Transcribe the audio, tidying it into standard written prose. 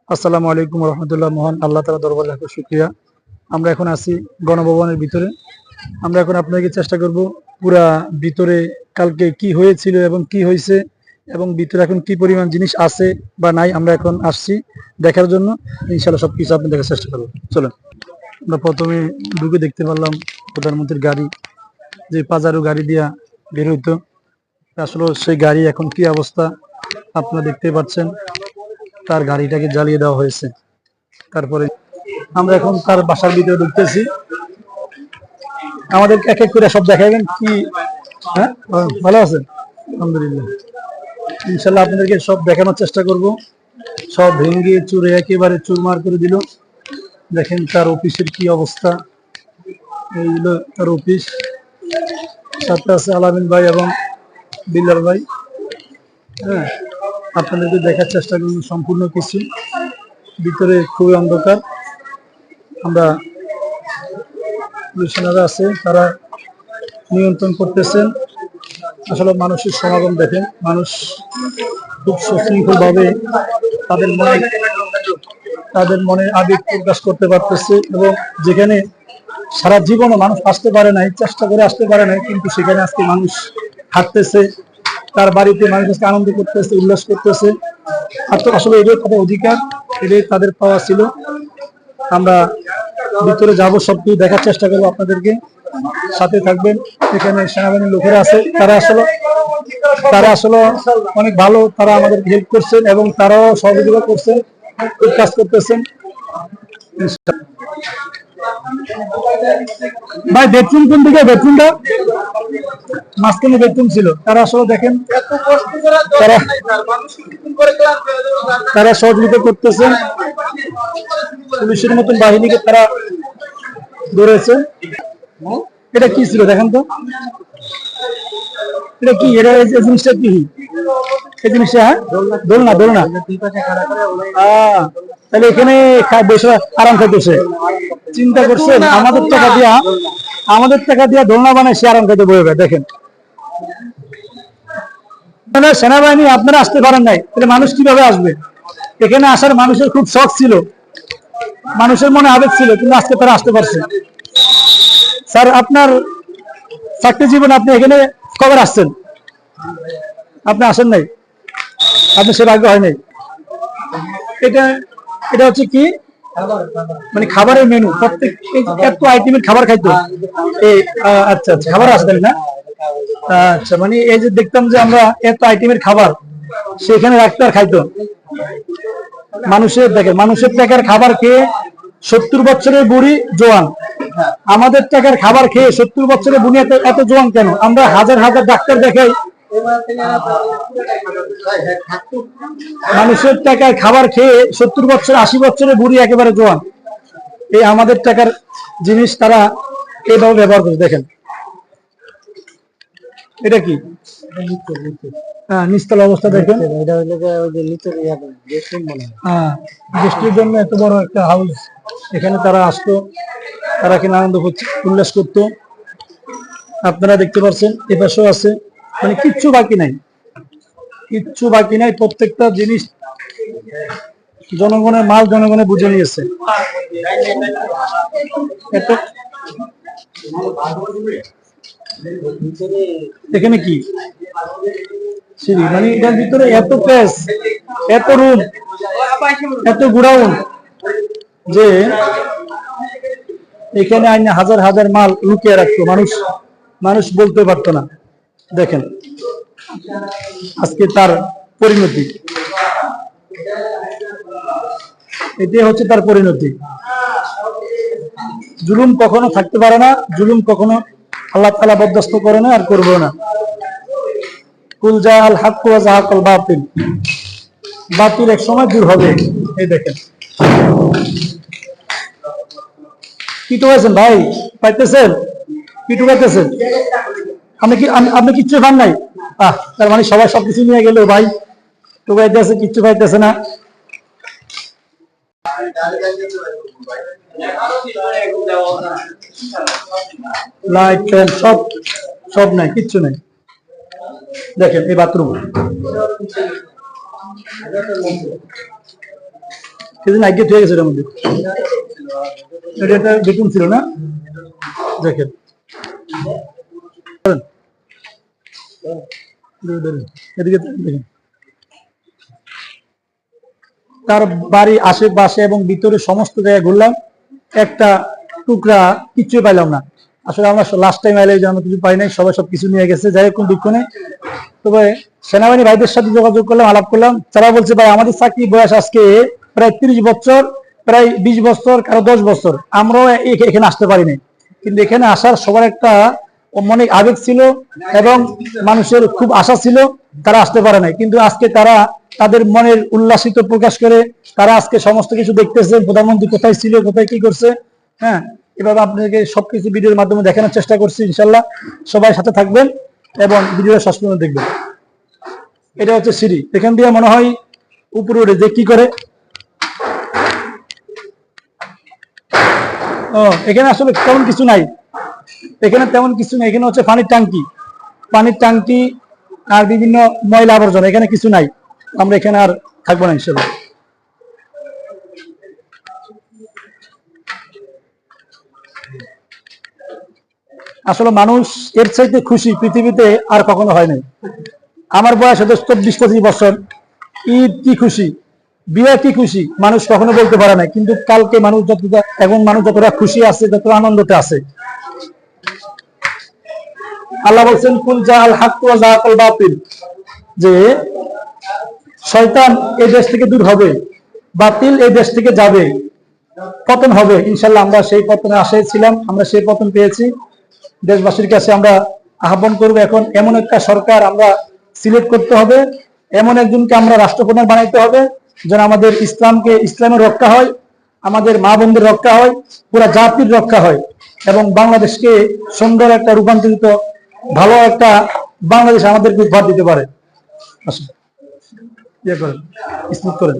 আসসালামু আলাইকুম রহমতুল্লাহ। মহান আল্লাহ তাআলা দরবারে লাখো শুকরিয়া। আমরা এখন আছি গণভবনের ভিতরে। আমরা এখন আপনাকে চেষ্টা করব পুরা ভিতরে কালকে কি হয়েছিল এবং কি হয়েছে এবং ভিতরে এখন কি পরিমাণ জিনিস আছে বা নাই, আমরা এখন আসছি দেখার জন্য। ইনশাআল্লাহ সবকিছু আপনি দেখার চেষ্টা করব। চলুন। আমরা প্রথমে ঢুকে দেখতে পারলাম প্রধানমন্ত্রীর গাড়ি, যে পাজারো গাড়ি দিয়া বের হইতো। আসলে সেই গাড়ি এখন কি অবস্থা আপনারা দেখতে পাচ্ছেন। তার গাড়িটাকে জ্বালিয়ে দেওয়া হয়েছে। তারপরে আমরা এখন তার বাসার ভিতরে ঢুকতেছি। আমাদের এক এক করে সব দেখাবেন কি? হ্যাঁ, ভালো আছেন? আলহামদুলিল্লাহ। ইনশাল্লাহ আপনাদেরকে সব দেখানোর চেষ্টা করব। সব ভেঙে চুরে একেবারে চুরমার করে দিল। দেখেন তার অফিসের কি অবস্থা। এই হলো তার অফিস। সাথে আছে আলামিন ভাই এবং বিল্লাল ভাই। হ্যাঁ, আপনাদেরকে দেখার চেষ্টা করব সম্পূর্ণ কিছু। ভিতরে খুবই অন্ধকার। আমরা পুলিশরা আছে, তারা নিয়ন্ত্রণ করতেছেন। আসলে মানুষের সমাগম দেখেন, মানুষ খুব সুশৃঙ্খল ভাবে তাদের মনে আবেগ প্রকাশ করতে পারতেছে। এবং যেখানে সারা জীবনে মানুষ আসতে পারে নাই, চেষ্টা করে আসতে পারে নাই, কিন্তু সেখানে আজকে মানুষ হাঁটতেছে, তার বাড়িতে মানুষ আজকে আনন্দ করতেছে, উল্লাস করতেছে। আর তো আসলে এটাই তাদের অধিকার, এটাই তাদের পাওয়া ছিল। আমরা ভিতরে যাবো, সবকিছু দেখার চেষ্টা করবো আপনাদেরকে। সাথে থাকবেন। এখানে সেনাবাহিনীর লোকেরা আছে, তারা আসলে অনেক ভালো, তারা আমাদের হেল্প করছেন এবং তারাও সহযোগিতা করছেন, কাজ করতেছেন। ভাই বেডরুম কোন দিকে? বেডরুমটা মাঝখানে বেডরুম ছিল। তারা আসলে দেখেন তারা সহযোগিতা করতেছেন। পুলিশের মতন বাহিনীকে তারা ধরেছে। এটা কি ছিল দেখেন তো, এটা কি? এটা এই জিনিসটা কি? এই জিনিসটা দোলনা। দোলনা তাহলে এখানে বসে আরাম খাইতেছে। চিন্তা করছেন, আমাদের টাকা দিয়া দোলনা বানায় সে আরাম খাইতে বইবে। দেখেন সেনাবাহিনী আপনারা আসতে পারেন নাই, তাহলে মানুষ কিভাবে আসবে? এখানে আসার মানুষের খুব শখ ছিল, মানুষের মনে আবেগ ছিল, কিন্তু আজকে তারা আসতে পারছে। স্যার, আপনার চাকরি জীবন আপনি এখানে কবে আসছেন? আপনি আসেন নাই, আপনার সে ভাগ্য হয় নাই। এটা এটা হচ্ছে কি, মানে খাবারের মেনু। প্রত্যেক এত আইটেমের খাবার খাইতো। আচ্ছা আচ্ছা, খাবার আসতেন না? আচ্ছা, মানে এই যে দেখতাম যে আমরা এত আইটেমের খাবার সেখানে রাখতে আর খাইতো। মানুষের টাকার খাবার খেয়ে 70 বছরের বুড়ি জোয়ান। আমাদের টাকার খাবার খেয়ে 70 বছরের বুড়ি এত জোয়ান কেন? আমরা হাজার হাজার ডাক্তার দেখাই, মানুষের টাকায় খাবার খেয়ে 70 বছর 80 বছরের বুড়ি একেবারে জোয়ান। এই আমাদের টাকার জিনিস তারা এইভাবে ব্যবহার করে। দেখেন এটা কি? নিচতল অবস্থা দেখেন। গেস্টের জন্য এত বড় একটা হাউস। এখানে তারা আসতো, তারা এখানে আনন্দ উল্লাস করতো। আপনারা দেখতে পাচ্ছেন এপাশেও আছে, মানে কিচ্ছু বাকি নাই, কিচ্ছু বাকি নাই। প্রত্যেকটা জিনিস জনগণের মাল জনগণে বুঝে নিয়েছে। এখানে কি সিঁড়ি, মানে এটার ভিতরে এত প্লেস, এত রুম, এত গুড়াউন, যে এখানে আইনে হাজার হাজার মাল লুকিয়ে রাখতো, মানুষ বলতে পারতো না। দেখেন আজকে তার পরিণতি, এটাই হচ্ছে তার পরিণতি। জুলুম কখনো থাকতে পারে না, জুলুম কখনো আল্লাহ তাআলা বরদাস্ত করে না, আর করবো না। কুল জাআল হক ওয়া যাহাকাল বাতিল, বাতিল এক সময় দূর হবে। এই দেখেন কি টোকাইছেন ভাই, পাইতেছেন? কি টোকাইতেছেন? আপনি কিচ্ছু পান নাই? তার মানে সবাই সবকিছু নিয়ে গেল ভাই, টোকাইতে আছে, কিচ্ছু পাইতেছে না। লাইট ফ্যান সব নাই, কিচ্ছু নাই। দেখেন এই বাথরুম, সেদিন আগে হয়ে গেছে এটার মধ্যে, এটা একটা বেতন ছিল না। দেখেন এদিকে দেখেন, তার বাড়ি আশেপাশে এবং ভিতরে সমস্ত জায়গায় ঘুরলাম, একটা টুকরা কিচ্ছু পাইলাম না। আসলে আমরা লাস্ট টাইম আইলে যে আমরা কিছু পাই নাই, সবাই সবকিছু নিয়ে গেছে, যাই হোক কোনো দুঃখ নেই। তবে সেনাবাহিনী ভাইদের সাথে যোগাযোগ করলাম, আলাপ করলাম, তারা বলছে ভাই আমাদের চাকরি বয়স আজকে প্রায় 30 বছর, প্রায় 20 বছর, কারো 10 বছর, আমরাও এখানে আসতে পারিনি। কিন্তু এখানে আসার সবার একটা মনে আবেগ ছিল এবং মানুষের খুব আশা ছিল, তারা আসতে পারে নাই। কিন্তু আজকে তারা তাদের মনের উল্লাসিত প্রকাশ করে তারা আজকে সমস্ত কিছু দেখতেছে, প্রধানমন্ত্রী কোথায় ছিল, কোথায় কি করছে। হ্যাঁ, এভাবে আপনাকে সবকিছু ভিডিওর মাধ্যমে দেখানোর চেষ্টা করছি। ইনশাল্লাহ সবাই সাথে থাকবেন এবং ভিডিওটা শেষ পর্যন্ত দেখবেন। এটা হচ্ছে সিঁড়ি, এখান দিয়ে মনে হয় উপরে উঠে যে কি করে। এখানে আসলে তেমন কিছু নাই, এখানে তেমন কিছু নেই। এখানে হচ্ছে পানির ট্যাঙ্কি, পানির ট্যাঙ্কি আর বিভিন্ন ময়লা আবর্জনা, এখানে কিছু নাই। আমরা এখানে আর থাকবো না ইনশাল্লাহ। আসলে মানুষ এর চাইতে খুশি পৃথিবীতে আর কখনো হয় নাই। আমার বয়স হয়তো 24-25 বছর, ঈদ কি খুশি, বিয়ে কি খুশি, মানুষ কখনো বলতে পারে না। কিন্তু কালকে মানুষ যতটা, এখন মানুষ যতটা খুশি আছে, যতটা আনন্দতে আছে। আল্লাহ বলছেন কুল জাআল হক ওয়া যাকাল বাতিল, যে শয়তান এই দেশ থেকে দূর হবে, বাতিল এই দেশ থেকে যাবে, পতন হবে। ইনশাআল্লাহ আমরা সেই পতনে আশায় ছিলাম, আমরা সেই পতন পেয়েছি। দেশবাসীর কাছে আমরা আহ্বান করব, এখন এমন একটা সরকার আমরা সিলেক্ট করতে হবে, এমন একজনকে আমরা রাষ্ট্রপ্রধান বানাইতে হবে যেন আমাদের ইসলামের রক্ষা হয়, আমাদের মা বোনদের রক্ষা হয়, পুরা জাতির রক্ষা হয় এবং বাংলাদেশকে সুন্দর একটা রূপান্তরিত ভালো একটা বাংলাদেশ আমাদেরকে উপহার দিতে পারে। আসুন ইয়ে করেন, স্মুথ করেন।